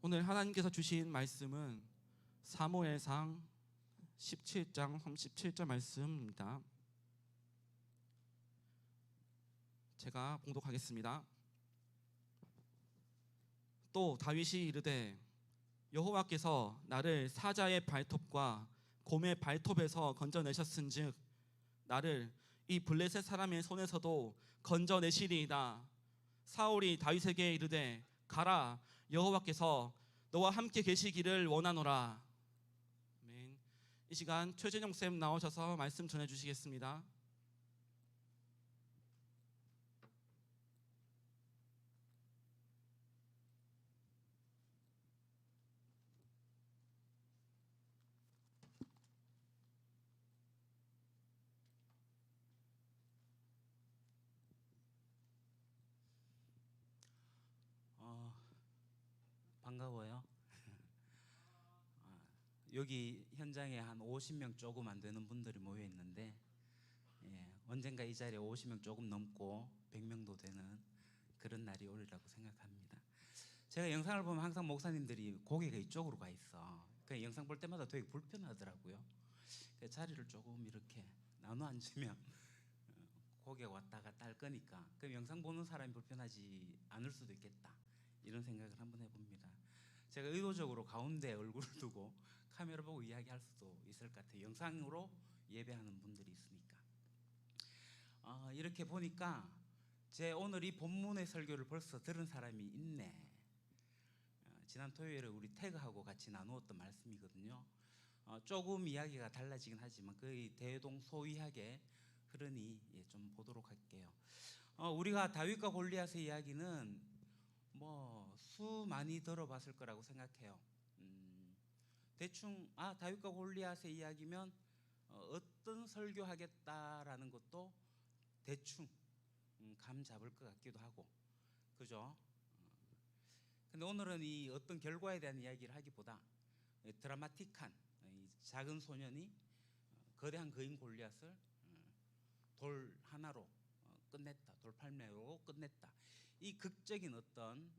오늘 하나님께서 주신 말씀은 사무엘상 17장 37절 말씀입니다. 제가 봉독하겠습니다. 또 다윗이 이르되 여호와께서 나를 사자의 발톱과 곰의 발톱에서 건져내셨은즉 나를 이 블레셋 사람의 손에서도 건져내시리이다. 사울이 다윗에게 이르되 가라, 여호와께서 너와 함께 계시기를 원하노라. 아멘. 이 시간 최진영 쌤 나오셔서 말씀 전해주시겠습니다. 반가워요. 여기 현장에 한 50명 조금 안 되는 분들이 모여 있는데, 언젠가 이 자리에 50명 조금 넘고 100명도 되는 그런 날이 오리라고 생각합니다. 제가 영상을 보면 항상 목사님들이 고개가 이쪽으로 가 있어. 그 영상 볼 때마다 되게 불편하더라고요. 자리를 조금 이렇게 나눠 앉으면 고개가 왔다 갔다 할 거니까 그럼 영상 보는 사람이 불편하지 않을 수도 있겠다, 이런 생각을 한번 해봅니다. 제가 의도적으로 가운데 얼굴을 두고 카메라 보고 이야기할 수도 있을 것 같아요. 영상으로 예배하는 분들이 있으니까. 이렇게 보니까 제 오늘 이 본문의 설교를 벌써 들은 사람이 있네. 지난 토요일에 우리 태그하고 같이 나누었던 말씀이거든요. 조금 이야기가 달라지긴 하지만 거의 대동소이하게 흐르니 좀 보도록 할게요. 우리가 다윗과 골리앗의 이야기는 수 많이 들어봤을 거라고 생각해요. 대충 다윗과 골리앗의 이야기면 어떤 설교하겠다라는 것도 대충 감 잡을 것 같기도 하고, 그죠? 근데 오늘은 이 어떤 결과에 대한 이야기를 하기보다 드라마틱한 이 작은 소년이 거대한 거인 골리앗을 돌 하나로 끝냈다, 돌팔매로 끝냈다. 이 극적인 어떤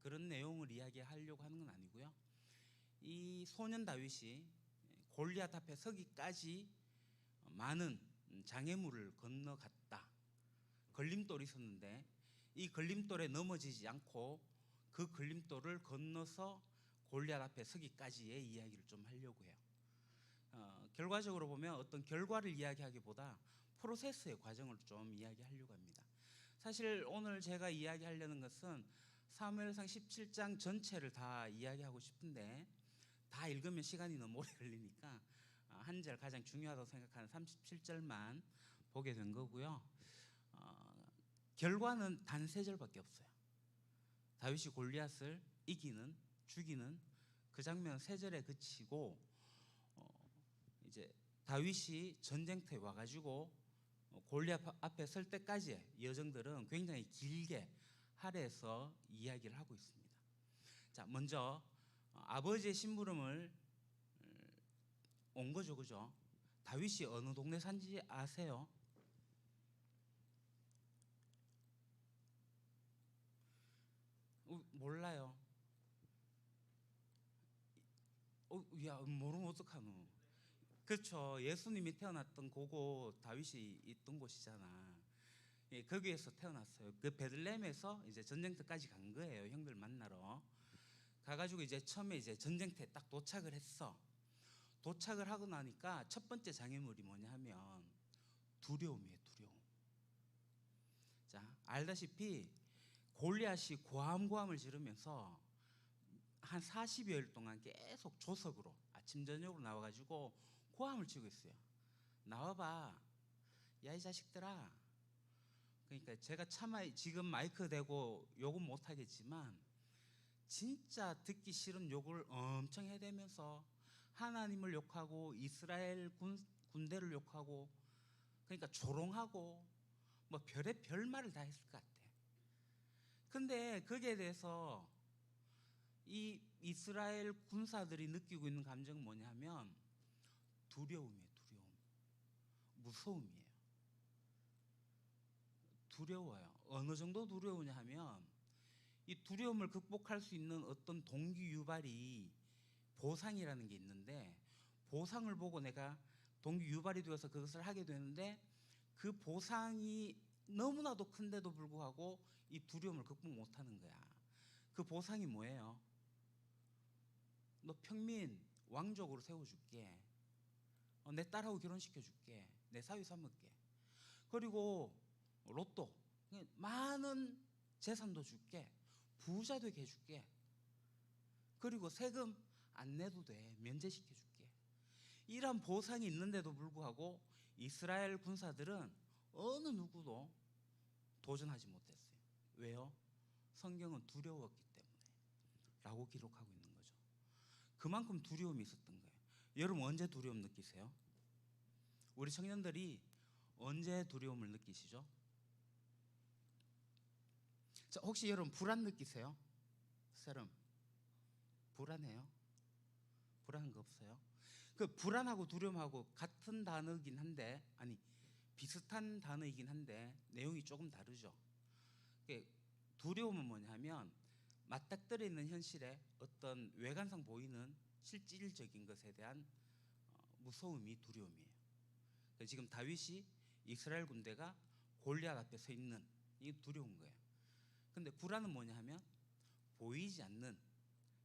그런 내용을 이야기하려고 하는 건 아니고요. 이 소년 다윗이 골리앗 앞에 서기까지 많은 장애물을 건너갔다. 걸림돌이 있었는데 이 걸림돌에 넘어지지 않고 그 걸림돌을 건너서 골리앗 앞에 서기까지의 이야기를 좀 하려고 해요. 결과적으로 보면 어떤 결과를 이야기하기보다 프로세스의 과정을 좀 이야기하려고 합니다. 사실 오늘 제가 이야기하려는 것은 사무엘상 17장 전체를 다 이야기하고 싶은데 다 읽으면 시간이 너무 오래 걸리니까 한 절, 가장 중요하다고 생각하는 37절만 보게 된 거고요. 결과는 단 3절밖에 없어요. 다윗이 골리앗을 이기는, 죽이는 그 장면 3절에 그치고 이제 다윗이 전쟁터에 와가지고 골리앗 앞에 설 때까지의 여정들은 굉장히 길게 할애해서 이야기를 하고 있습니다. 자, 먼저 아버지의 심부름을 온 거죠, 그죠? 다윗이 어느 동네 산지 아세요? 몰라요. 야, 모르면 어떡하노? 그렇죠. 예수님이 태어났던 고고 다윗이 있던 곳이잖아. 거기에서 태어났어요. 그 베들레헴에서 이제 전쟁터까지 간 거예요. 형들 만나러 가가지고 이제 처음에 이제 전쟁터에 딱 도착을 했어. 도착을 하고 나니까 첫 번째 장애물이 뭐냐 하면 두려움이에요. 두려움. 자, 알다시피 골리앗이 고함고함을 지르면서 한 40여일 동안 계속 조석으로 아침 저녁으로 나와가지고 고함을 치고 있어요. 나와봐, 야 이 자식들아. 그러니까 제가 차마 지금 마이크 대고 욕은 못하겠지만 진짜 듣기 싫은 욕을 엄청 해대면서 하나님을 욕하고 이스라엘 군대를 욕하고, 그러니까 조롱하고 뭐 별의 별말을 다 했을 것 같아. 근데 거기에 대해서 이 이스라엘 군사들이 느끼고 있는 감정은 뭐냐면 두려움이에요. 두려움, 무서움이에요. 두려워요. 어느 정도 두려우냐 하면 이 두려움을 극복할 수 있는 어떤 동기 유발이 보상이라는 게 있는데, 보상을 보고 내가 동기 유발이 되어서 그것을 하게 되는데, 그 보상이 너무나도 큰데도 불구하고 이 두려움을 극복 못하는 거야. 그 보상이 뭐예요? 너 평민 왕족으로 세워줄게. 내 딸하고 결혼시켜줄게. 내 사위 삼을게. 그리고 로또 많은 재산도 줄게. 부자 되게 해줄게. 그리고 세금 안 내도 돼. 면제시켜줄게. 이런 보상이 있는데도 불구하고 이스라엘 군사들은 어느 누구도 도전하지 못했어요. 왜요? 성경은 두려웠기 때문에 라고 기록하고 있는 거죠. 그만큼 두려움이 있었던 거예요. 여러분 언제 두려움 느끼세요? 우리 청년들이 언제 두려움을 느끼시죠? 자, 혹시 여러분 불안 느끼세요? 세럼 불안해요? 불안한 거 없어요? 그 불안하고 두려움하고 같은 단어이긴 한데, 아니 비슷한 단어이긴 한데 내용이 조금 다르죠. 두려움은 뭐냐면 맞닥뜨려 있는 현실에 어떤 외관상 보이는 실질적인 것에 대한 무서움이 두려움이에요. 지금 다윗이 이스라엘 군대가 골리앗 앞에 서 있는 이 두려운 거예요. 근데 불안은 뭐냐 하면 보이지 않는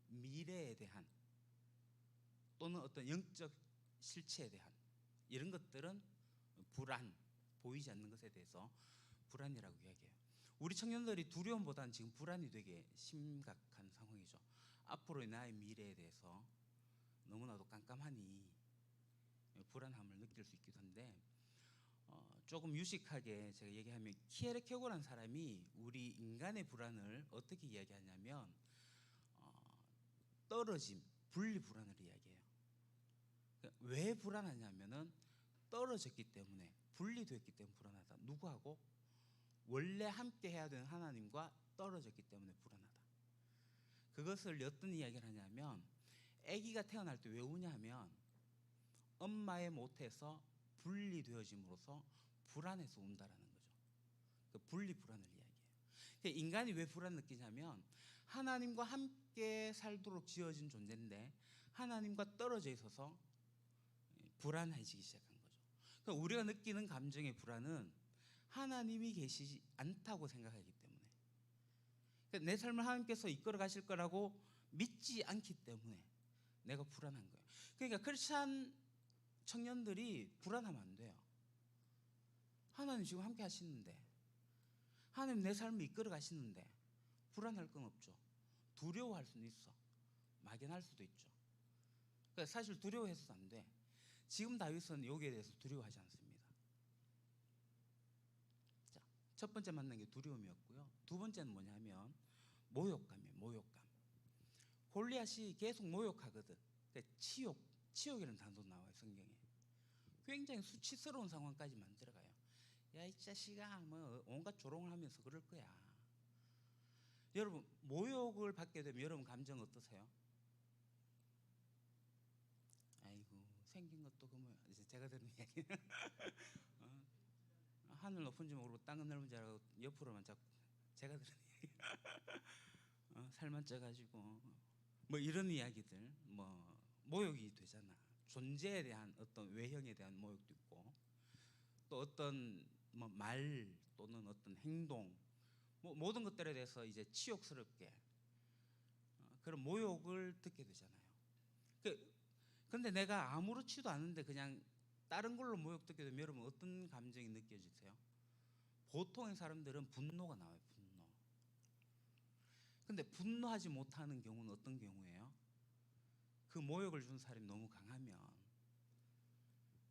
미래에 대한 또는 어떤 영적 실체에 대한 이런 것들은 불안, 보이지 않는 것에 대해서 불안이라고 이야기해요. 우리 청년들이 두려움보다는 지금 불안이 되게 심각한 상황이죠. 앞으로의 나의 미래에 대해서 너무나도 깜깜하니 불안함을 느낄 수 있기도 한데, 조금 유식하게 제가 얘기하면 키에르케고라는 사람이 우리 인간의 불안을 어떻게 이야기하냐면 떨어짐, 분리 불안을 이야기해요. 왜 불안하냐면은 떨어졌기 때문에, 분리됐기 때문에 불안하다. 누구하고? 원래 함께 해야 되는 하나님과 떨어졌기 때문에 불안하다. 그것을 어떤 이야기를 하냐면, 아기가 태어날 때 왜 우냐 하면 엄마의 못에서 분리되어짐으로써 불안해서 운다라는 거죠. 그 분리 불안을 이야기해요. 인간이 왜 불안 느끼냐면 하나님과 함께 살도록 지어진 존재인데 하나님과 떨어져 있어서 불안해지기 시작한 거죠. 그러니까 우리가 느끼는 감정의 불안은 하나님이 계시지 않다고 생각하기 때문에, 그러니까 내 삶을 하나님께서 이끌어 가실 거라고 믿지 않기 때문에 내가 불안한 거예요. 그러니까 크리스찬 청년들이 불안하면 안 돼요. 하나님 지금 함께 하시는데, 하나님 내 삶을 이끌어 가시는데 불안할 건 없죠. 두려워할 수는 있어. 막연할 수도 있죠. 그러니까 사실 두려워해서도 안 돼. 지금 다윗은 여기에 대해서 두려워하지 않습니다. 자, 첫 번째 만난 게 두려움이었고요. 두 번째는 뭐냐면 모욕감이에요. 모욕감. 골리앗이 계속 모욕하거든. 그러니까 치욕이라는 단어도 나와요, 성경에. 굉장히 수치스러운 상황까지 만들어가요. 야, 이 자식아, 뭐 온갖 조롱을 하면서 그럴 거야. 여러분 모욕을 받게 되면 여러분 감정 어떠세요? 아이고 생긴 것도 그 뭐 제가 들은 이야기. 하늘 높은 줄 모르고 땅은 넓은 줄 알고 옆으로만 자꾸 제가 들은 이야기. 살만 쪄가지고 뭐 이런 이야기들, 뭐 모욕이 되잖아. 존재에 대한 어떤 외형에 대한 모욕도 있고, 또 어떤 뭐 말 또는 어떤 행동, 뭐 모든 것들에 대해서 이제 치욕스럽게 그런 모욕을 듣게 되잖아요. 근데 내가 아무렇지도 않은데 그냥 다른 걸로 모욕 듣게 되면 여러분 어떤 감정이 느껴지세요? 보통의 사람들은 분노가 나와요. 분노. 근데 분노하지 못하는 경우는 어떤 경우예요? 그 모욕을 준 사람이 너무 강하면,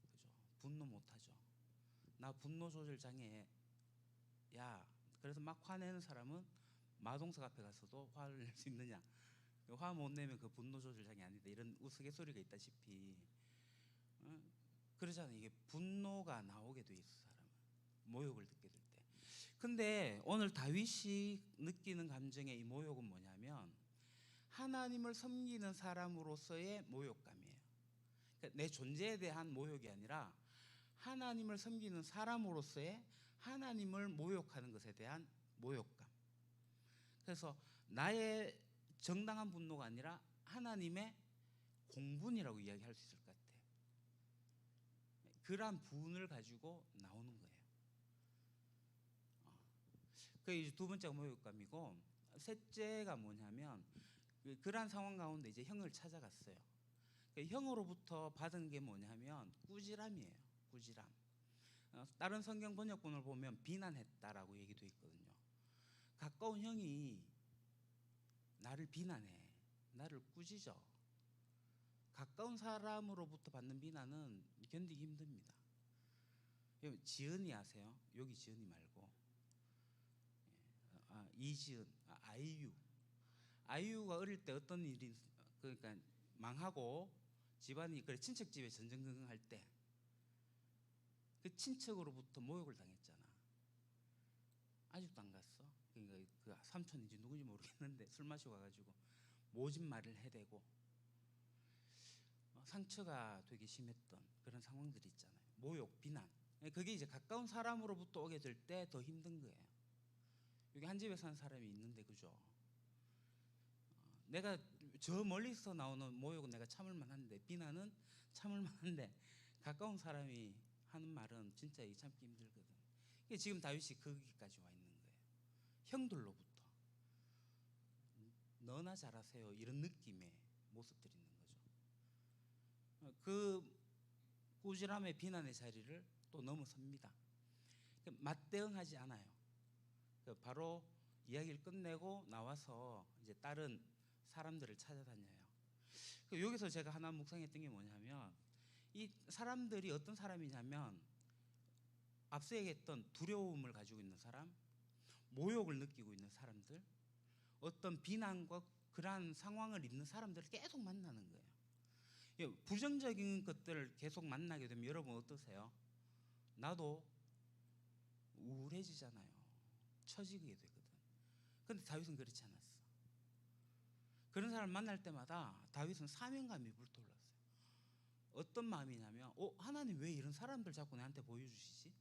그죠? 분노 못하죠. 나 분노 조절 장애. 야, 그래서 막 화내는 사람은 마동석 앞에 가서도 화를 낼 수 있느냐? 화 못 내면 그 분노 조절 장애 아니다, 이런 우스갯소리가 있다시피, 그러잖아요. 이게 분노가 나오게 돼 있어, 사람은 모욕을 듣게 될 때. 근데 오늘 다윗이 느끼는 감정의 이 모욕은 뭐냐면 하나님을 섬기는 사람으로서의 모욕감이에요. 그러니까 내 존재에 대한 모욕이 아니라 하나님을 섬기는 사람으로서의 하나님을 모욕하는 것에 대한 모욕감. 그래서 나의 정당한 분노가 아니라 하나님의 공분이라고 이야기할 수 있을 것 같아요. 그러한 분을 가지고 나오는 거예요. 그 이제 두 번째가 모욕감이고, 셋째가 뭐냐면 그러한 상황 가운데 이제 형을 찾아갔어요. 형으로부터 받은 게 뭐냐면 꾸지람이에요. 꾸지람. 다른 성경 번역본을 보면 비난했다라고 얘기도 있거든요. 가까운 형이 나를 비난해, 나를 꾸짖어. 가까운 사람으로부터 받는 비난은 견디기 힘듭니다. 지은이 아세요? 여기 지은이 말고 이지은, 아이유가 어릴 때 어떤 일이, 그러니까 망하고 집안이 그래 친척 집에 전전긍긍할 때 그 친척으로부터 모욕을 당했잖아. 아직도 안 갔어. 그러니까 그 삼촌인지 누군지 모르겠는데 술 마시고 가가지고 모진 말을 해대고 상처가 되게 심했던 그런 상황들이 있잖아요. 모욕, 비난. 그게 이제 가까운 사람으로부터 오게 될 때 더 힘든 거예요. 여기 한 집에 사는 사람이 있는데, 그죠? 내가 저 멀리서 나오는 모욕은 내가 참을 만한데, 비난은 참을 만한데, 가까운 사람이 하는 말은 진짜 이 참기 힘들거든. 지금 다윗이 거기까지 와 있는 거예요. 형들로부터 너나 잘하세요, 이런 느낌의 모습들이 있는 거죠. 그 꾸지람의 비난의 자리를 또 넘어섭니다. 맞대응하지 않아요. 바로 이야기를 끝내고 나와서 이제 다른 사람들을 찾아다녀요. 여기서 제가 하나 묵상했던 게 뭐냐면, 이 사람들이 어떤 사람이냐면 앞서 얘기했던 두려움을 가지고 있는 사람, 모욕을 느끼고 있는 사람들, 어떤 비난과 그러한 상황을 있는 사람들을 계속 만나는 거예요. 부정적인 것들을 계속 만나게 되면 여러분 어떠세요? 나도 우울해지잖아요. 처지게 되거든. 근데 다윗은 그렇지 않았어. 그런 사람 만날 때마다 다윗은 사명감이 불타올랐어요. 어떤 마음이냐면, 하나님 왜 이런 사람들 자꾸 나한테 보여주시지?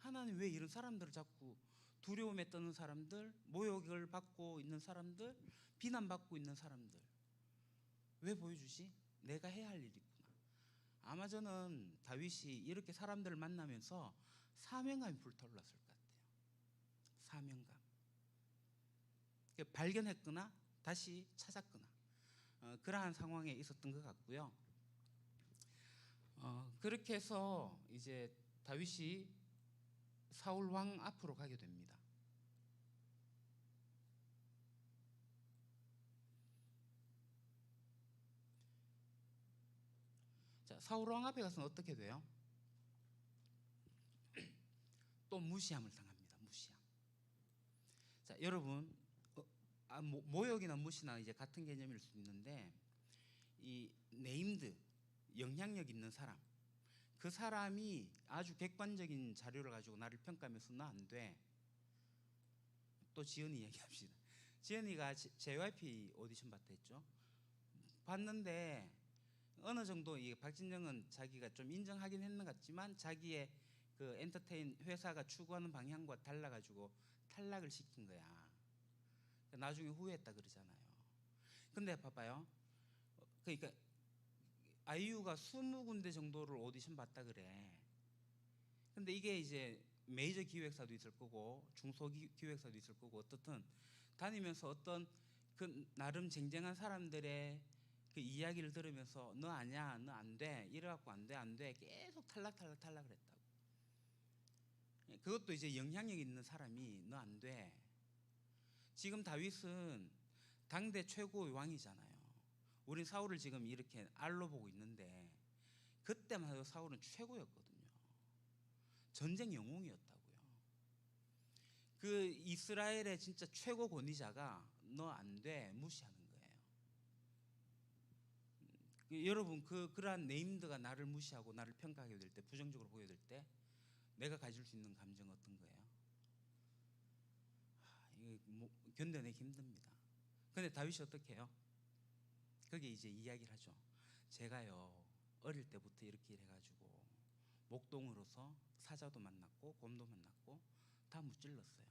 하나님 왜 이런 사람들을 자꾸, 두려움에 떠는 사람들, 모욕을 받고 있는 사람들, 비난받고 있는 사람들 왜 보여주시? 내가 해야 할 일이 있구나. 아마 저는 다윗이 이렇게 사람들을 만나면서 사명감이 불타올랐을 것 같아요. 사명감. 발견했거나 다시 찾았거나 그러한 상황에 있었던 것 같고요. 그렇게 해서 이제 다윗이 사울 왕 앞으로 가게 됩니다. 자, 사울 왕 앞에 가서는 어떻게 돼요? 또 무시함을 당합니다. 무시함. 자, 여러분, 모욕이나 무시나 이제 같은 개념일 수 있는데, 이 네임드, 영향력 있는 사람, 그 사람이 아주 객관적인 자료를 가지고 나를 평가하면서 너 안 돼. 또 지연이 얘기합시다. 지연이가 JYP 오디션 봤다 했죠. 봤는데 어느 정도 이 박진영은 자기가 좀 인정하긴 했는 것 같지만 자기의 그 엔터테인 회사가 추구하는 방향과 달라가지고 탈락을 시킨 거야. 나중에 후회했다 그러잖아요. 근데 봐봐요. 그러니까 아이유가 20군데 정도를 오디션 봤다 그래. 근데 이게 이제 메이저 기획사도 있을 거고 중소 기획사도 있을 거고, 어떻든 다니면서 어떤 그 나름 쟁쟁한 사람들의 그 이야기를 들으면서 너 아니야, 너 안 돼, 이래갖고 안 돼 계속 탈락을 했다고. 그것도 이제 영향력 있는 사람이 너 안 돼. 지금 다윗은 당대 최고의 왕이잖아요. 우린 사울을 지금 이렇게 알로 보고 있는데 그때만 해도 사울은 최고였거든요. 전쟁 영웅이었다고요. 그 이스라엘의 진짜 최고 권위자가 너 안 돼 무시하는 거예요. 여러분, 그러한 네임드가 나를 무시하고 나를 평가하게 될 때, 부정적으로 보게 될 때 내가 가질 수 있는 감정 어떤 거예요? 이거 견뎌내기 힘듭니다. 근데 다윗이 어떻게 해요? 거기에 이제 이야기를 하죠. 제가요 어릴 때부터 이렇게 해가지고 목동으로서 사자도 만났고 곰도 만났고 다 무찔렀어요.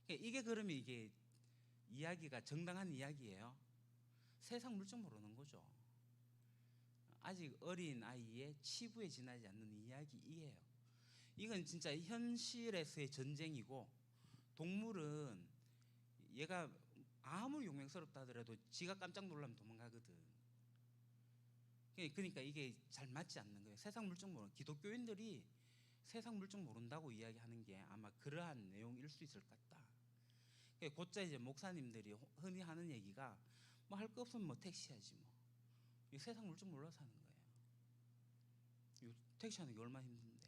이게 그러면 이게 이야기가 정당한 이야기예요. 세상 물정 모르는 거죠. 아직 어린 아이의 치부에 지나지 않는 이야기이에요. 이건 진짜 현실에서의 전쟁이고, 동물은 얘가 아무리 용맹스럽다 하더라도 지가 깜짝 놀라면 도망가거든. 그러니까 이게 잘 맞지 않는 거예요. 세상 물정 모르는, 기독교인들이 세상 물정 모른다고 이야기하는 게 아마 그러한 내용일 수 있을 것 같다. 곧자 이제 목사님들이 흔히 하는 얘기가 뭐 할 거 없으면 뭐 택시하지 뭐. 이 세상 물정 몰라서 하는 거예요. 이 택시하는 게 얼마나 힘든데.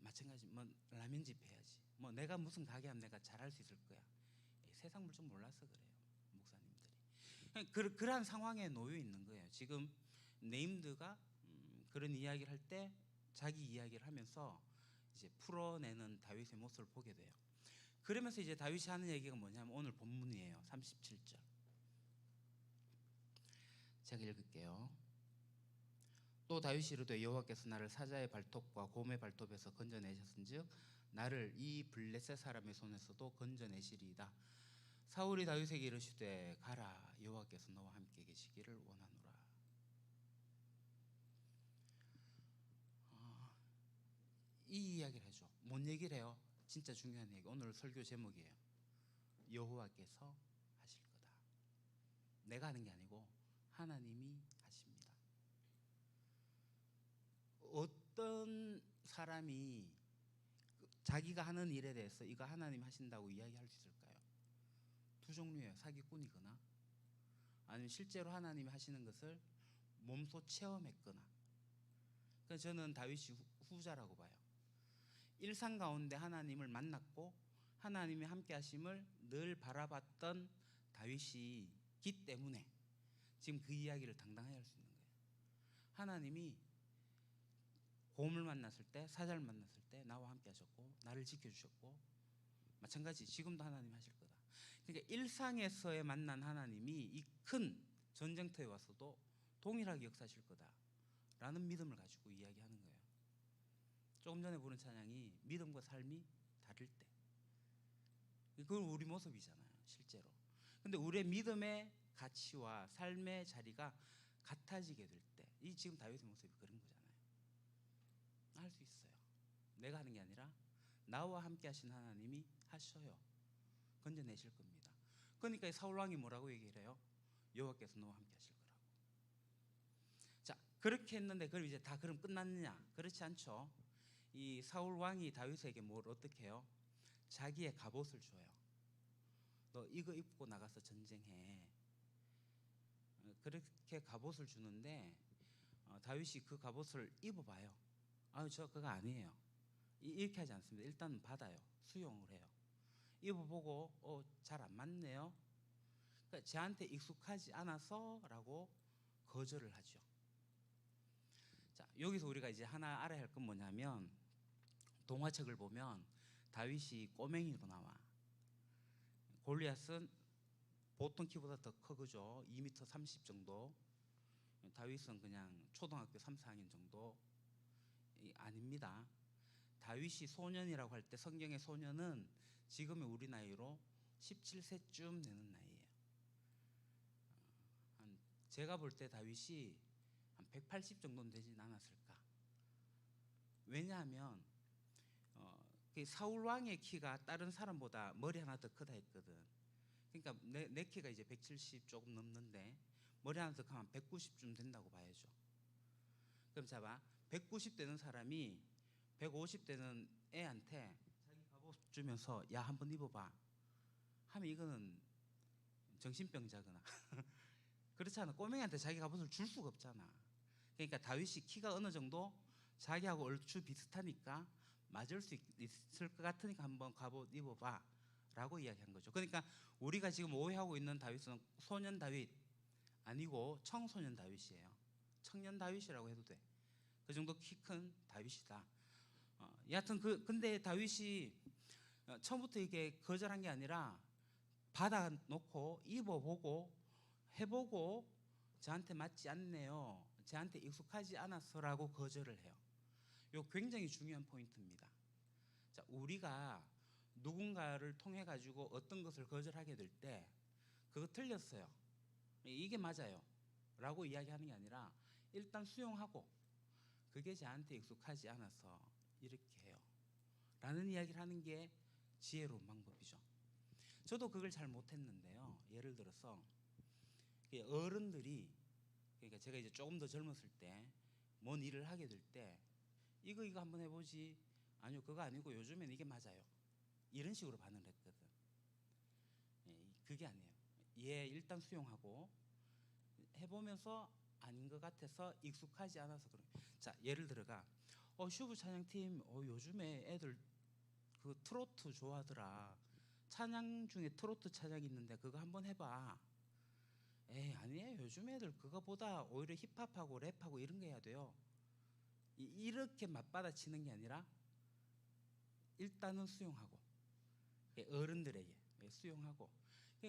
마찬가지 뭐 라면집 해야지. 뭐 내가 무슨 가게 하면 내가 잘할 수 있을 거야. 세상 물정 몰라서 그래요, 목사님들이. 그러한 상황에 놓여 있는 거예요. 지금 네임드가 그런 이야기를 할 때 자기 이야기를 하면서 이제 풀어내는 다윗의 모습을 보게 돼요. 그러면서 이제 다윗이 하는 얘기가 뭐냐면 오늘 본문이에요. 37절. 제가 읽을게요. 또 다윗이 이르되 여호와께서 나를 사자의 발톱과 곰의 발톱에서 건져내셨은즉 나를 이 블레셋 사람의 손에서도 건져내시리이다. 사울이 다윗에게 이르시되 가라, 여호와께서 너와 함께 계시기를 원하노라. 이 이야기를 해줘. 뭔 얘기를 해요? 진짜 중요한 얘기. 오늘 설교 제목이에요. 여호와께서 하실 거다. 내가 하는 게 아니고 하나님이 하십니다. 어떤 사람이 자기가 하는 일에 대해서 이거 하나님 하신다고 이야기할 수 있을까요? 두 종류예요. 사기꾼이거나 아니면 실제로 하나님이 하시는 것을 몸소 체험했거나. 그래서 저는 다윗이 후자라고 봐요. 일상 가운데 하나님을 만났고 하나님의 함께 하심을 늘 바라봤던 다윗이기 때문에 지금 그 이야기를 당당하게 할 수 있는 거예요. 하나님이 곰을 만났을 때, 사자를 만났을 때 나와 함께 하셨고 나를 지켜주셨고, 마찬가지 지금도 하나님 하실 거다. 그러니까 일상에서의 만난 하나님이 이 큰 전쟁터에 와서도 동일하게 역사하실 거다라는 믿음을 가지고 이야기하는 거예요. 조금 전에 부른 찬양이 믿음과 삶이 다를 때, 그건 우리 모습이잖아요, 실제로. 근데 우리의 믿음의 가치와 삶의 자리가 같아지게 될 때, 이 지금 다윗의 모습이 그런 거잖아요. 할 수 있어요. 내가 하는 게 아니라 나와 함께 하신 하나님이 하셔요. 건져내실 겁니다. 그러니까 사울 왕이 뭐라고 얘기를 해요? 여호와께서 너와 함께 하실 거라고. 자, 그렇게 했는데 그럼 이제 다 그럼 끝났느냐? 그렇지 않죠. 이 사울 왕이 다윗에게 뭘 어떻게 해요? 자기의 갑옷을 줘요. 너 이거 입고 나가서 전쟁해. 그렇게 갑옷을 주는데 다윗이 그 갑옷을 입어봐요. 아유, 저 그거 아니에요. 이렇게 하지 않습니다. 일단 받아요. 수용을 해요. 입어보고 잘 안 맞네요. 그러니까 저한테 익숙하지 않아서라고 거절을 하죠. 자, 여기서 우리가 이제 하나 알아야 할 건 뭐냐면, 동화책을 보면 다윗이 꼬맹이로 나와. 골리앗은 보통 키보다 더 크죠. 2m 30 정도. 다윗은 그냥 초등학교 3, 4학년 정도. 아닙니다. 다윗이 소년이라고 할 때 성경의 소년은 지금의 우리 나이로 17세쯤 되는 나이예요. 제가 볼 때 다윗이 한 180 정도는 되진 않았을까. 왜냐하면 사울 왕의 키가 다른 사람보다 머리 하나 더 크다 했거든. 그러니까 내 키가 이제 170 조금 넘는데 머리 하나 더 크면 190쯤 된다고 봐야죠. 그럼 잡아, 190 되는 사람이 150 되는 애한테 자기 갑옷 주면서 야 한번 입어봐 하면 이거는 정신병자거나 그렇잖아. 꼬맹이한테 자기 갑옷을 줄 수가 없잖아. 그러니까 다윗이 키가 어느 정도 자기하고 얼추 비슷하니까 맞을 수 있을 것 같으니까 한번 갑옷 입어봐 라고 이야기한 거죠. 그러니까 우리가 지금 오해하고 있는 다윗은 소년 다윗 아니고 청소년 다윗이에요. 청년 다윗이라고 해도 돼. 그 정도 키 큰 다윗이다. 여하튼 근데 다윗이 처음부터 이게 거절한 게 아니라 받아놓고 입어보고 해보고 저한테 맞지 않네요, 저한테 익숙하지 않아서라고 거절을 해요. 이거 굉장히 중요한 포인트입니다. 자, 우리가 누군가를 통해 가지고 어떤 것을 거절하게 될 때 그거 틀렸어요. 이게 맞아요. 라고 이야기하는 게 아니라 일단 수용하고 그게 저한테 익숙하지 않아서 이렇게 해요. 라는 이야기를 하는 게 지혜로운 방법이죠. 저도 그걸 잘 못했는데요. 예를 들어서 어른들이, 그러니까 제가 이제 조금 더 젊었을 때 뭔 일을 하게 될 때 이거 한번 해보지. 아니요, 그거 아니고 요즘엔 이게 맞아요. 이런 식으로 반응을 했거든. 그게 아니에요. 일단 수용하고 해보면서 아닌 것 같아서 익숙하지 않아서 그래요. 자, 예를 들어가 슈브 찬양팀 요즘에 애들 그 트로트 좋아하더라. 찬양 중에 트로트 찬양 있는데 그거 한번 해봐. 에이, 아니에요. 요즘 애들 그거보다 오히려 힙합하고 랩하고 이런 거 해야 돼요. 이렇게 맞받아치는 게 아니라 일단은 수용하고, 어른들에게 수용하고,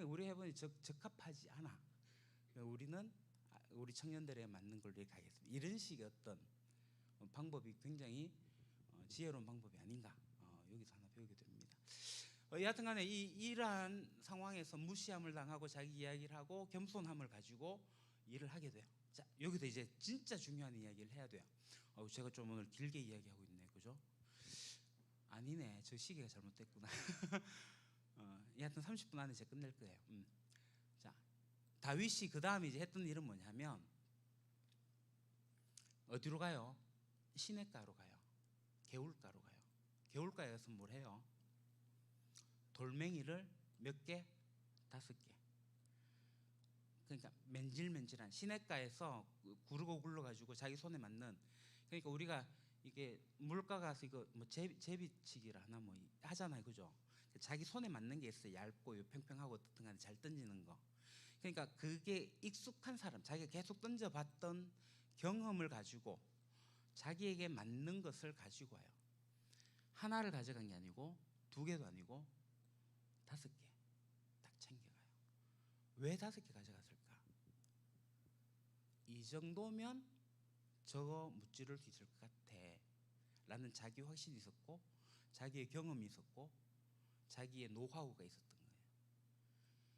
우리 해보니 적합하지 않아. 우리는 우리 청년들에 맞는 걸로 이렇게 하겠습니다. 이런 식의 어떤 방법이 굉장히 지혜로운 방법이 아닌가, 여기서 하나 배우게 됩니다. 여하튼간에 이러한 상황에서 무시함을 당하고 자기 이야기를 하고 겸손함을 가지고 일을 하게 돼요. 자, 여기서 이제 진짜 중요한 이야기를 해야 돼요. 제가 좀 오늘 길게 이야기하고 있네, 그죠? 아니네, 저 시계가 잘못됐구나. 여하튼 30분 안에 제가 끝낼 거예요. 자, 다윗이 그 다음에 이제 했던 일은 뭐냐면 어디로 가요? 시냇가로 가요. 개울가로 가요. 개울가에 가서 뭘 해요? 돌멩이를 몇 개? 5개. 그러니까 맨질맨질한 시냇가에서 구르고 굴러가지고 자기 손에 맞는, 그러니까 우리가 이게 물가 가서 이거 뭐 제비치기를 하나 뭐 하잖아요, 그죠? 자기 손에 맞는 게 있어요. 얇고 평평하고 어떻든 간에 잘 던지는 거. 그러니까 그게 익숙한 사람, 자기가 계속 던져봤던 경험을 가지고 자기에게 맞는 것을 가지고 와요. 하나를 가져간 게 아니고 2개도 아니고 5개 딱 챙겨가요. 왜 5개 가져갔을까? 이 정도면 저거 무찌를 수 있을 것 같아 라는 자기 확신이 있었고, 자기의 경험이 있었고, 자기의 노하우가 있었던 거예요.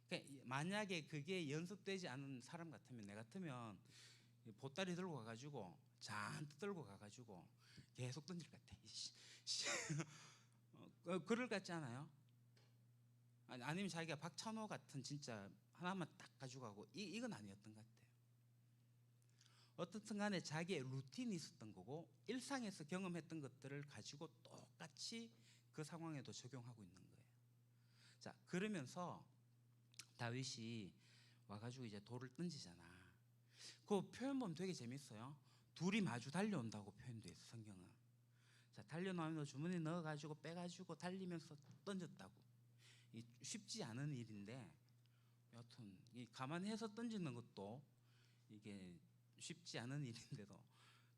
그러니까 만약에 그게 연습되지 않은 사람 같으면, 내 같으면 보따리 들고 가가지고 잔뜩 들고 가가지고 계속 던질 것 같아. 그럴 것 같지 않아요? 아니면 자기가 박찬호 같은 진짜 하나만 딱 가지고 가고, 이건 아니었던 것 같아요. 어떻든 간에 자기의 루틴이 있었던 거고 일상에서 경험했던 것들을 가지고 똑같이 그 상황에도 적용하고 있는 거예요. 자, 그러면서 다윗이 와가지고 이제 돌을 던지잖아. 그 표현 보면 되게 재밌어요. 둘이 마주 달려온다고 표현되어 있어, 성경은. 자, 달려나오면 주머니에 넣어가지고 빼가지고 달리면서 던졌다고. 쉽지 않은 일인데, 여튼 가만히 해서 던지는 것도 이게 쉽지 않은 일인데도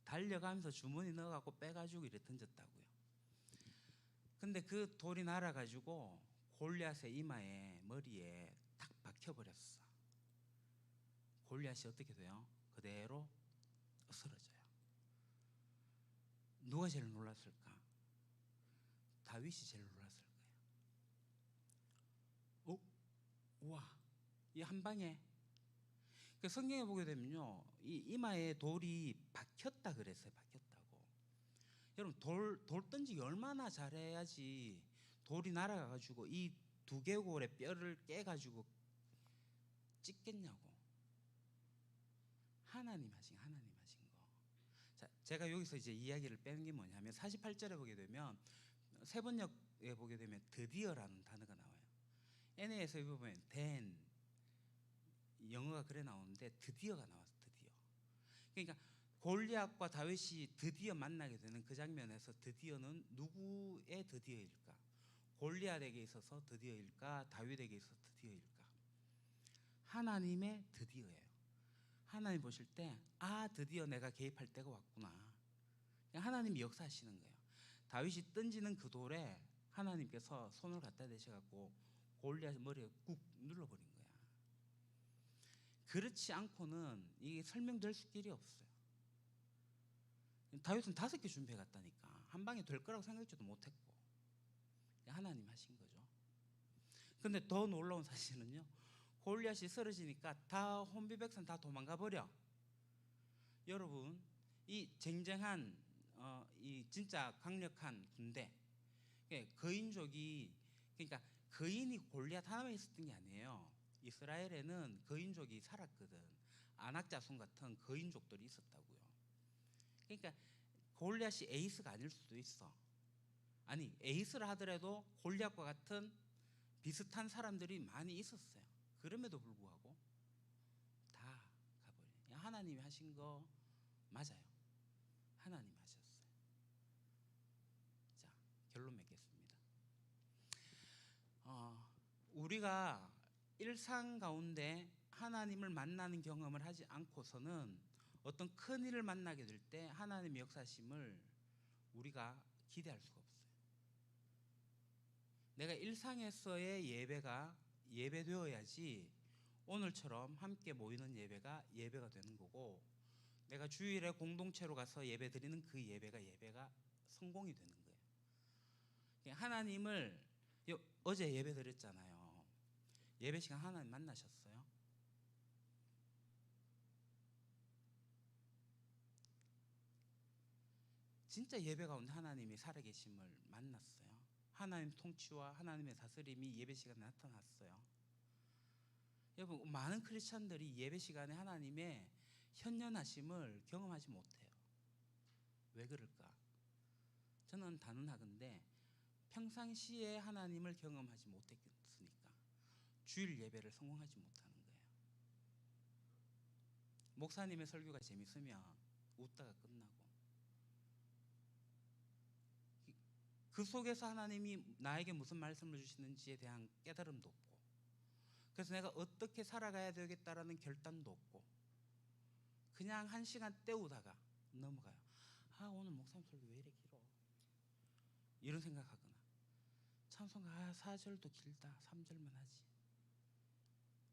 달려가면서 주머니 넣어갖고 빼가지고 이렇게 던졌다고요. 근데 그 돌이 날아가지고 골리앗의 이마에, 머리에 딱 박혀버렸어. 골리앗이 어떻게 돼요? 그대로 쓰러져요. 누가 제일 놀랐을까? 다윗이 제일 놀랐을 거예요. 우와, 이 한 방에. 그 성경에 보게 되면요, 이 이마에 돌이 박혔다 그랬어요. 박혔다고. 여러분, 돌 던지기 얼마나 잘해야지 돌이 날아가가지고 이 두개골의 뼈를 깨가지고 찍겠냐고. 하나님 하신 거. 자, 제가 여기서 이제 이야기를 빼는 게 뭐냐면 48절에 보게 되면, 세번역에 보게 되면 드디어라는 단어가 나와요. NA에서 보면 then, 영어가 그래 나오는데 드디어가 나왔어. 드디어. 그러니까 골리앗과 다윗이 드디어 만나게 되는 그 장면에서 드디어는 누구의 드디어일까? 골리앗에게 있어서 드디어일까? 다윗에게 있어서 드디어일까? 하나님의 드디어예요. 하나님 보실 때, 드디어 내가 개입할 때가 왔구나. 하나님이 역사하시는 거예요. 다윗이 던지는 그 돌에 하나님께서 손을 갖다 대셔갖고 골리앗 머리에 꾹 눌러버린 거야. 그렇지 않고는 이게 설명될 길이 없어요. 다윗은 5개 준비해 갔다니까. 한 방에 될 거라고 생각지도 못했고, 하나님 하신 거죠. 근데 더 놀라운 사실은요, 골리앗이 쓰러지니까 다 혼비백산 다 도망가 버려. 여러분, 이 쟁쟁한 이 진짜 강력한 군대, 거인족이, 그러니까 거인이 골리앗 하나만 있었던 게 아니에요. 이스라엘에는 거인족이 살았거든. 안악자손 같은 거인족들이 있었다고요. 그러니까 골리앗이 에이스가 아닐 수도 있어. 아니, 에이스를 하더라도 골리앗과 같은 비슷한 사람들이 많이 있었어요. 그럼에도 불구하고 다 가버려. 하나님이 하신 거 맞아요. 하나님이 하셨어요. 자, 결론 맺겠습니다. 우리가 일상 가운데 하나님을 만나는 경험을 하지 않고서는 어떤 큰 일을 만나게 될 때 하나님의 역사심을 우리가 기대할 수가 없어요. 내가 일상에서의 예배가 예배되어야지 오늘처럼 함께 모이는 예배가 되는 거고, 내가 주일에 공동체로 가서 예배 드리는 그 예배가 성공이 되는 거예요. 하나님을, 어제 예배 드렸잖아요. 예배 시간 하나님 만나셨어요? 진짜 예배 가운데 하나님이 살아계심을 만났어요. 하나님 통치와 하나님의 다스림이 예배 시간에 나타났어요. 여러분, 많은 크리스찬들이 예배 시간에 하나님의 현현하심을 경험하지 못해요. 왜 그럴까? 저는 단언하건대 평상시에 하나님을 경험하지 못했으니까 주일 예배를 성공하지 못하는 거예요. 목사님의 설교가 재밌으면 웃다가 끝나고, 그 속에서 하나님이 나에게 무슨 말씀을 주시는지에 대한 깨달음도 없고, 그래서 내가 어떻게 살아가야 되겠다라는 결단도 없고, 그냥 한 시간 때우다가 넘어가요. 오늘 목사님 설교 왜 이렇게 길어? 이런 생각하거나, 찬송가 4절도 길다, 3절만 하지,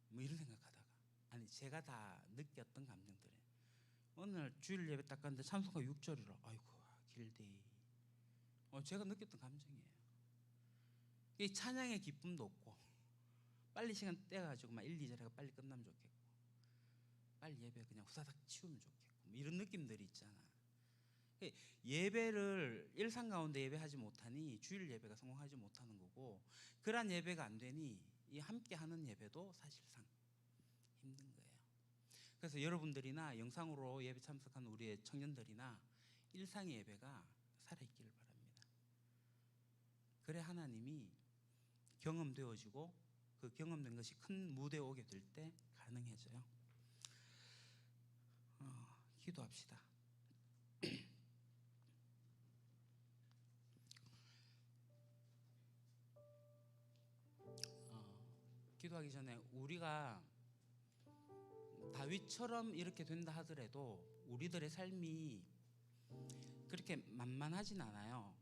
뭐 이런 생각하다가, 아니 제가 다 느꼈던 감정들이에요. 오늘 주일 예배 딱 갔는데 찬송가 6절이라, 아이고 길대. 제가 느꼈던 감정이에요. 이 찬양의 기쁨도 없고, 빨리 시간 떼가지고 막 1, 2절에가 빨리 끝나면 좋겠고, 빨리 예배 그냥 후다닥 치우면 좋겠고, 뭐 이런 느낌들이 있잖아. 예배를 일상 가운데 예배하지 못하니 주일 예배가 성공하지 못하는 거고, 그러한 예배가 안 되니 이 함께 하는 예배도 사실상 힘든 거예요. 그래서 여러분들이나 영상으로 예배 참석하는 우리의 청년들이나 일상의 예배가 살아있기를 바랍니다. 그래 하나님이 경험되어지고, 그 경험된 것이 큰 무대에 오게 될 때 가능해져요. 기도합시다. 기도하기 전에, 우리가 다윗처럼 이렇게 된다 하더라도 우리들의 삶이 그렇게 만만하진 않아요.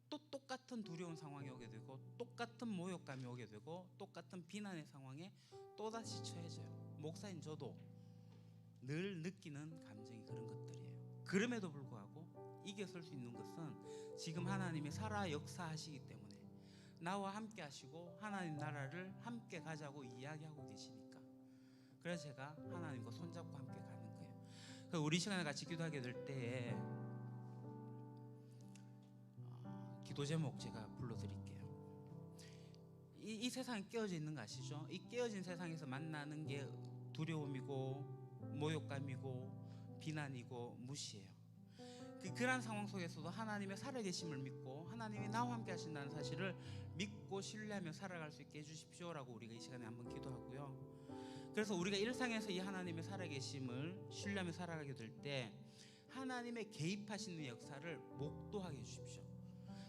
또 똑같은 두려운 상황이 오게 되고, 똑같은 모욕감이 오게 되고, 똑같은 비난의 상황에 또다시 처해져요. 목사인 저도 늘 느끼는 감정이 그런 것들이에요. 그럼에도 불구하고 이겨설 수 있는 것은 지금 하나님이 살아 역사하시기 때문에, 나와 함께 하시고 하나님 나라를 함께 가자고 이야기하고 계시니까, 그래서 제가 하나님과 손잡고 함께 가는 거예요. 우리 시간에 같이 기도하게 될 때에 기도 제목 제가 불러드릴게요. 이 세상에 깨어져 있는 거 아시죠? 이 깨어진 세상에서 만나는 게 두려움이고 모욕감이고 비난이고 무시예요. 그러한 상황 속에서도 하나님의 살아계심을 믿고 하나님이 나와 함께 하신다는 사실을 믿고 신뢰하며 살아갈 수 있게 해주십시오라고 우리가 이 시간에 한번 기도하고요. 그래서 우리가 일상에서 이 하나님의 살아계심을 신뢰하며 살아가게 될 때 하나님의 개입하시는 역사를 목도하게 해주십시오.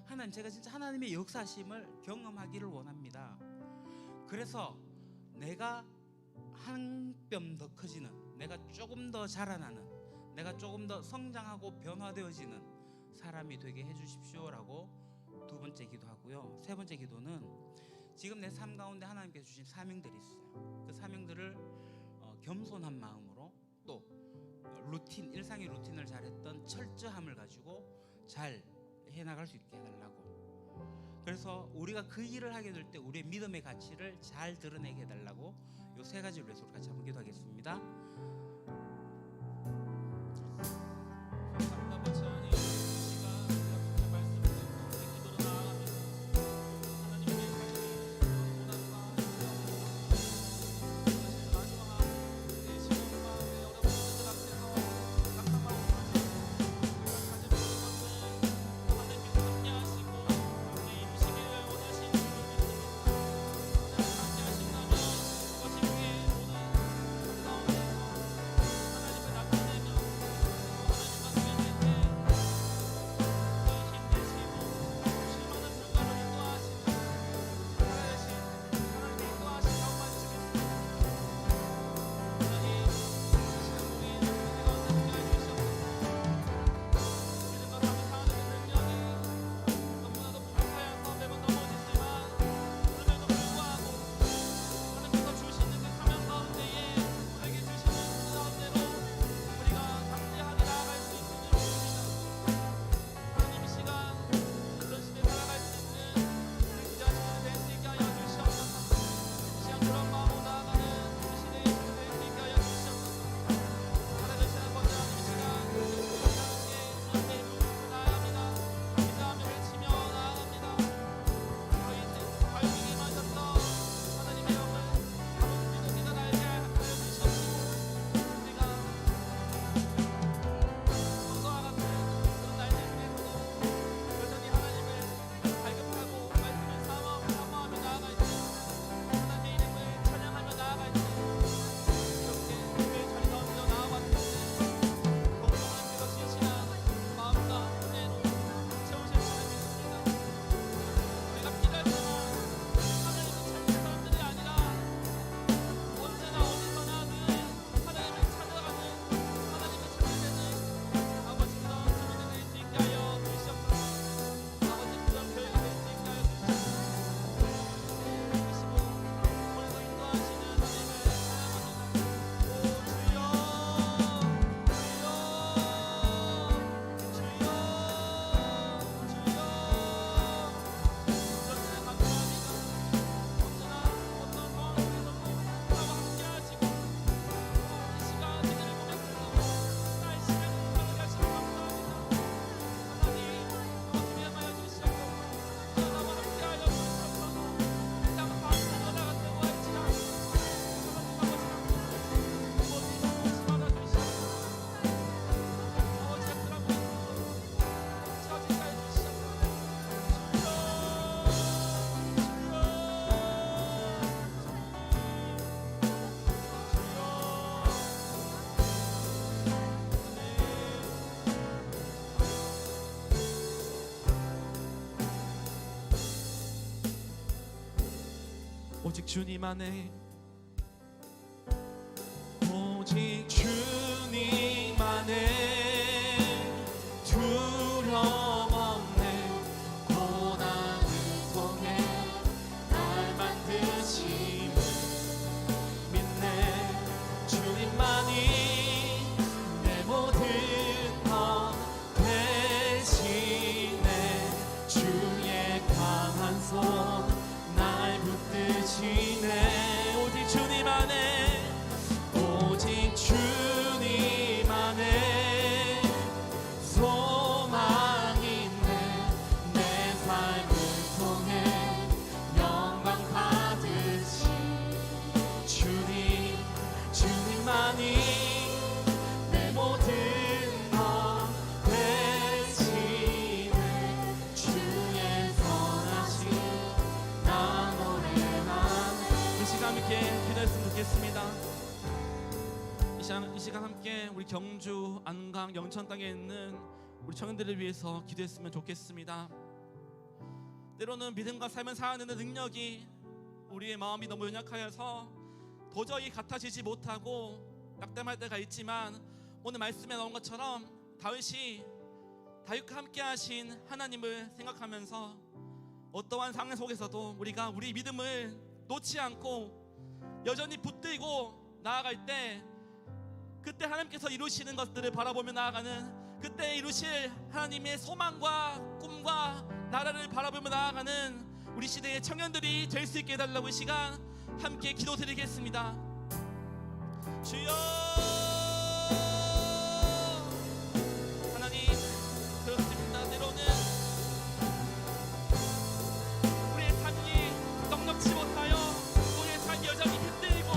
하나님, 제가 진짜 하나님의 역사심을 경험하기를 원합니다. 그래서 내가 한 뼘 더 커지는, 내가 조금 더 자라나는, 내가 조금 더 성장하고 변화되어지는 사람이 되게 해주십시오라고 두 번째 기도하고요. 세 번째 기도는 지금 내 삶 가운데 하나님께서 주신 사명들이 있어요. 그 사명들을 겸손한 마음으로, 또 일상의 루틴을 잘했던 철저함을 가지고 잘 해나갈 수 있게 해달라고, 그래서 우리가 그 일을 하게 될 때 우리의 믿음의 가치를 잘 드러내게 해달라고 요 세 가지를 위해서 우리 같이 한번 기도하겠습니다. 감사합니다. 버차니 이 시간 우리가 말씀을 듣고 우리 기도로 나아갑니다. 하나님의 고난과 마지막 내 시간과 내 어려운 문제들 앞에서 낙한 마음으로 가지고 우리가 가진 모든 것을 하나님께서 함께 하시고 함께 이루시기를 원하시는 줄 믿습니다. 하나님 함께 하신다면 그것이 우리의 모든 삶 가운데서 하나님을 나타내며 하나님과 동행할 때 힘내시고 실망한 불가로 인도하시는 살아계신 하나님의 인도하신 가운데 주겠습니다. 하나님 이 시간 우리 은혜 가운데 함께 해주시옵소서. 믿음과 삶을 사는 능력이 너무나도 부족하여서 매번 넘어지지만 그럼에도 불구하고 하나님께서 주시는 그 사명 가운데에 우리에게 주시는 그 가운데로 우리가 담대하게 나아갈 수 있음을 믿습니다. 하나님 이 시간 어떤 시대에 살아갈 수 있는 우리 기자님을 될 수 있게 하여 주시옵소서. 이 시간 그런 마음으로 나아가는 이 시대의 주를 될수 있게 하여 주시옵소서. 살아계신 아버지 하나님 이 시간 함께 주님의 이름을 부르고 나아갑니다. 기도하며 외치며 나아갑니다. 저희 과육이 임하셔서 하나님의 영을 바로 믿음이가 날게 하여 주시옵시고 우리가 평소와 같은 그런 날들 중에서도 여전히 하나님을 발급하고 말씀을 사모하며 나아갈 때 하나님의 이름을 찬양하며 나아갈 때 이렇게 예배의 자리 가운데 나아왔을 때 더욱 하나님께서 진실한 마음과 은혜로 채우실 줄을 믿습니다. 우리가 필요했지만 하나님은 찾는 사람들이 아니라 언제나 어디서나 늘 하나님을 찾아가는 하나님을 찾게 되는 아버지 그런 주민이 될 수 있게 하여 주시옵소서. 아버지 그런 교회가 될 수 있게 하여 주시옵소서. 이 시간 오늘도 인도하시는 하나님을 찬양합니다. 오 주여 주여 주여 주여 감사합니다. 언제나 어떤 상황 속에서도 나와 함께 하시고 이 시간 기대를 고백하고 나의 시간을 하게 하시고 감사합니다. 하나님 나와 동행하여 주시옵소서. 나와 함께하여 주시옵소서. 이 땅 가운데 나아간다고 할지라도 하나님 아버지 아버지 받아 주시옵소서. 아버지가 그런 모습으로 찾게 하여 주시옵소서. 오직 주님 안에 오직 주님 안에 두려움 없네 고난을 통해 날 만드심을 믿네 주님만이 내 모든 것 대신에 주의 강한 손 날 붙드시네 오직 주님 안에 오직 주님 안에 소망이 있네 내 삶을 통해 영광 받으시 주님만이 내 모든 것 대신에 주의 선하심 나 노래하네 이 시간 함께 기도했으면 좋겠습니다. 이 시간 함께 우리 경주, 안강, 영천 땅에 있는 우리 청년들을 위해서 기도했으면 좋겠습니다. 때로는 믿음과 삶을 살아내는 능력이 우리의 마음이 너무 연약하여서 도저히 같아지지 못하고 낙담할 때가 있지만 오늘 말씀에 나온 것처럼 다윗과 함께 하신 하나님을 생각하면서 어떠한 상황 속에서도 우리가 우리 믿음을 놓지 않고 여전히 붙들고 나아갈 때 그때 하나님께서 이루시는 것들을 바라보며 나아가는 그때 이루실 하나님의 소망과 꿈과 나라를 바라보며 나아가는 우리 시대의 청년들이 될 수 있게 해달라고 이 시간 함께 기도드리겠습니다. 주여, 하나님, 그렇습니다. 때로는 우리의 삶이 넉넉지 못하여 우리의 삶이 여전히 힘들고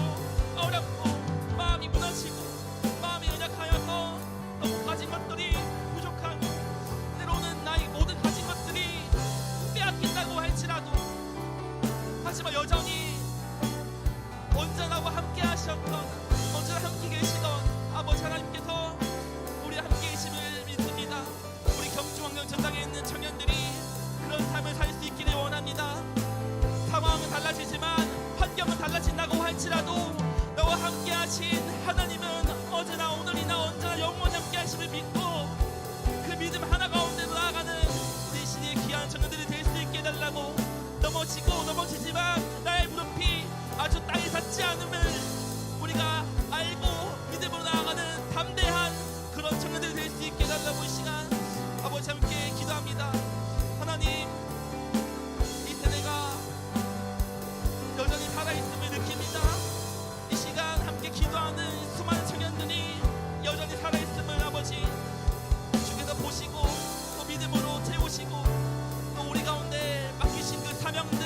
어렵고 마음이 무너지고 마음이 연약하여서 너무 가진 것들이 부족하고 때로는 나의 모든 가진 것들이 빼앗긴다고 할지라도 하지만 여전히 언제나와 함께 하셨던, 언제나 함께 계시던 아버지 하나님께서 우리 함께 계심을 믿습니다. 우리 경주왕릉 전당에 있는 청년들이 그런 삶을 살 수 있기를 원합니다. 상황은 달라지지만 환경은 달라진다고 할지라도 너와 함께 하신 하나님은 어제나 오늘이나 언제나 영원히 함께 하심을 믿고 그 믿음 하나 가운데 나아가는 우리 시대의 귀한 청년들이 될 수 있게 해달라고, 넘어지고 넘어지지만 나의 무릎이 아주 땅에 닿지 않음을 우리가 알고 믿음으로 나아가는 담대한 그런 청년들이 될 수 있게 해달라고 이 시간 아버지 함께 기도합니다. 하나님, 이 세대가 여전히 살아있음을 느낍니다. 이 시간 함께 기도하는 수많은 청년들이 여전히 살아있음을 아버지 주께서 보시고 또 믿음으로 채우시고 또 우리 가운데 맡기신 그 사명들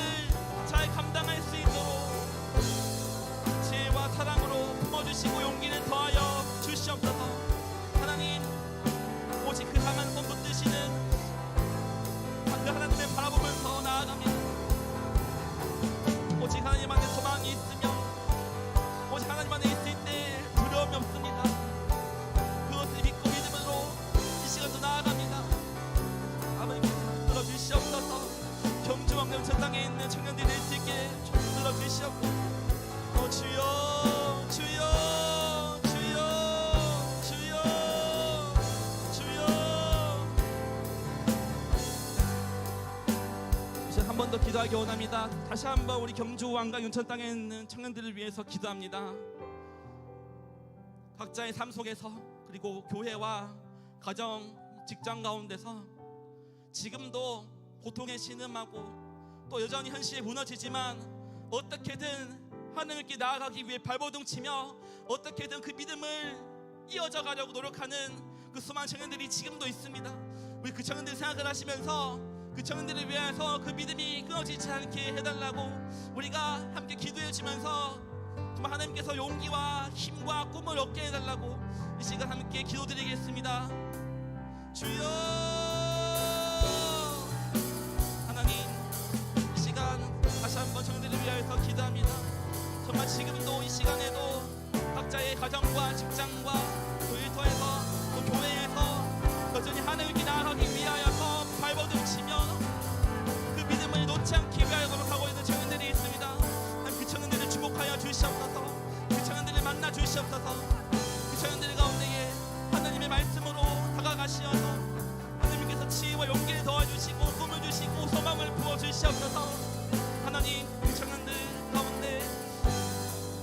잘 감당할 수 있도록 지혜와 사랑으로 품어주시고 용기를 더하여 주시옵소서. 하나님, 오직 그 강한 손 붙드시는 그 하나님을 바라보면서 나아갑니다. 오직 하나님 안에 소망이 있으며 오직 하나님 안에 있을 때 두려움이 없습니다. 그것을 믿고 믿음으로 이 시간도 나아갑니다. 아버지께서 들어주시옵소서. 경주왕릉 전당에 있는 청년들이 될 수 있게 들어주시옵소서. 주여, 주여, 주여, 주여, 주여. 이제 한 번 더 기도하기 원합니다. 다시 한번 우리 경주 왕강 윤천 땅에 있는 청년들을 위해서 기도합니다. 각자의 삶 속에서 그리고 교회와 가정, 직장 가운데서 지금도 고통에 신음하고 또 여전히 현실에 무너지지만 어떻게든 하나님께 나아가기 위해 발버둥치며 어떻게든 그 믿음을 이어져 가려고 노력하는 그 수많은 청년들이 지금도 있습니다. 우리 그 청년들 생각을 하시면서 그 청년들을 위해서 그 믿음이 끊어지지 않게 해달라고 우리가 함께 기도해주면서 정말 하나님께서 용기와 힘과 꿈을 얻게 해달라고 이 시간 함께 기도드리겠습니다. 주여, 하나님, 이 시간 다시 한번 청년들을 위하여서 기도합니다. 정말 지금도 이 시간에도 각자의 가정과 직장과 또 일터에서 또 교회에서 여전히 하나님께 나아가기 위하여서 발버둥치며 그 믿음을 놓지 않기 위하여 노력하고 있는 청년들이 있습니다. 하나님, 그 청년들을 주목하여 주시옵소서. 그 청년들을 만나 주시옵소서. 그 청년들 가운데에 하나님의 말씀으로 다가가시어서 하나님께서 지혜와 용기를 도와주시고 꿈을 주시고 소망을 부어주시옵소서. 하나님, 그 청년들 가운데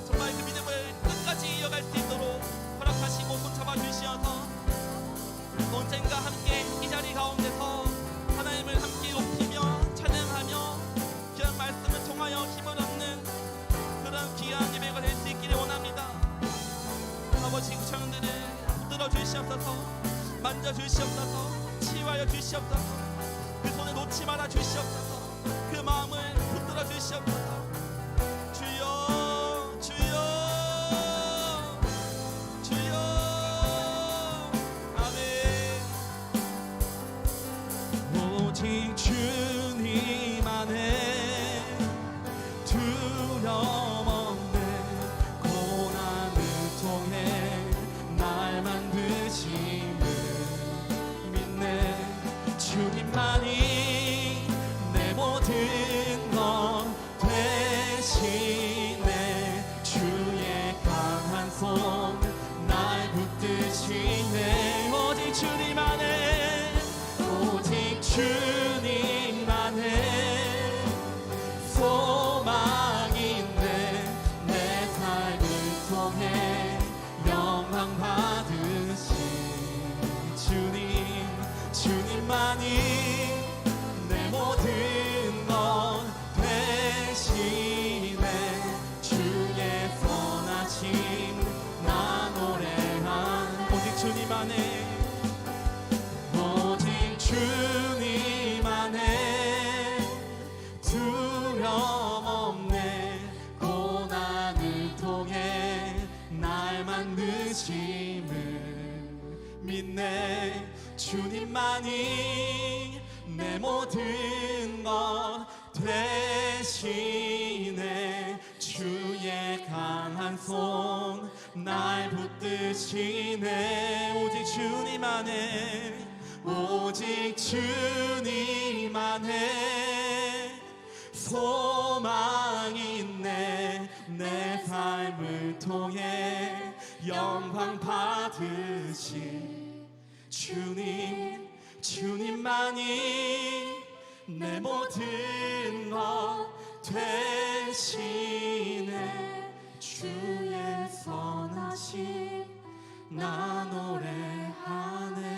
정말 그 믿음을 끝까지 이어갈 수 있도록 허락하시고 손잡아 주시어서 언젠가 함께 이 자리 가운데서 하나님을 함께 높이며 찬양하며 귀한 말씀을 통하여 힘을 얻는 그런 귀한 예배가 될 수 있기를 원합니다. 아버지, 그 청년들을 붙들어 주시옵소서. 만져 주시옵소서. 치유하여 주시옵소서. 그 손을 놓지 말아 주시옵소서. 그 마음을 붙들어 주시옵소서. 주여, 주여, 주여. 아멘. 오직 주님 안에 두려움 없네. 고난을 통해 날 만드심을 믿네. 주님만이 내 모든 것 되시네. 주의 강한 손 날 붙드시네. 오직 주님 안에, 오직 주님 안에 소망이 있네. 내 삶을 통해 영광 받으신 주님. 날 붙드시네. 오직 주님 안에, 오직 주님 안에 소망이 있네. 내 삶을 통해 영광 받으신 주님, 주님만이 내 모든 것 되시네. 주의 선하심 나 노래하네.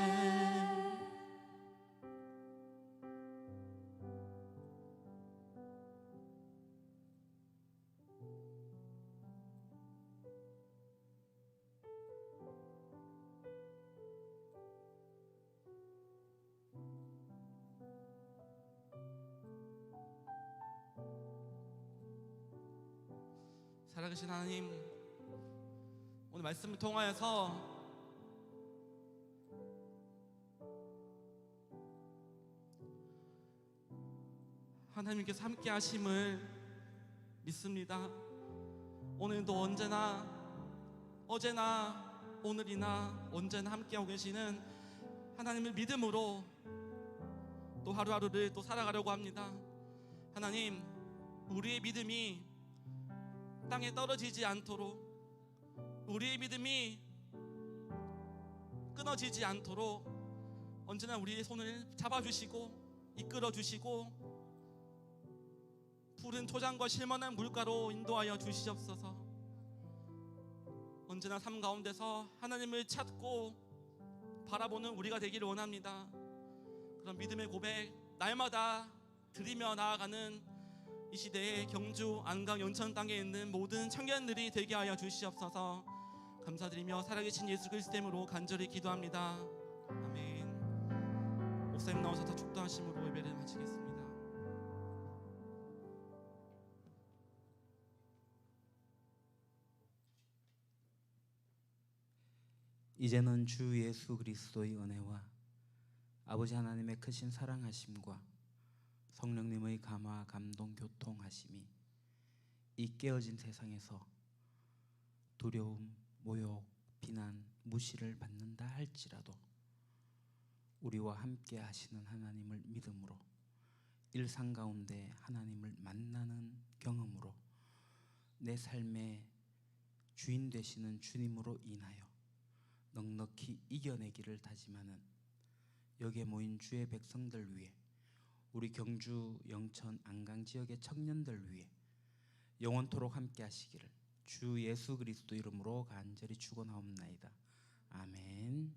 살아계신 하나님, 오늘 말씀을 통하여서 하나님께서 함께 하심을 믿습니다. 오늘도 언제나, 어제나 오늘이나 언제나 함께하고 계시는 하나님을 믿음으로 또 하루하루를 또 살아가려고 합니다. 하나님, 우리의 믿음이 땅에 떨어지지 않도록, 우리의 믿음이 끊어지지 않도록 언제나 우리의 손을 잡아주시고 이끌어주시고 푸른 토장과 실만한 물가로 인도하여 주시옵소서. 언제나 삶 가운데서 하나님을 찾고 바라보는 우리가 되기를 원합니다. 그런 믿음의 고백 날마다 드리며 나아가는 이 시대에 경주, 안강, 연천 땅에 있는 모든 청년들이 되게 하여 주시옵소서. 감사드리며 살아계신 예수 그리스도 이름으로 간절히 기도합니다. 아멘. 목사님 나오셔서 축도하심으로 예배를 마치겠습니다. 이제는 주 예수 그리스도의 은혜와 아버지 하나님의 크신 사랑하심과 성령님의 감화, 감동, 교통하심이 이 깨어진 세상에서 두려움, 모욕, 비난, 무시를 받는다 할지라도 우리와 함께 하시는 하나님을 믿음으로 일상 가운데 하나님을 만나는 경험으로 내 삶의 주인 되시는 주님으로 인하여 넉넉히 이겨내기를 다짐하는 여기에 모인 주의 백성들 위해, 우리 경주, 영천, 안강 지역의 청년들 위해 영원토록 함께 하시기를 주 예수 그리스도 이름으로 간절히 축원하옵나이다. 아멘.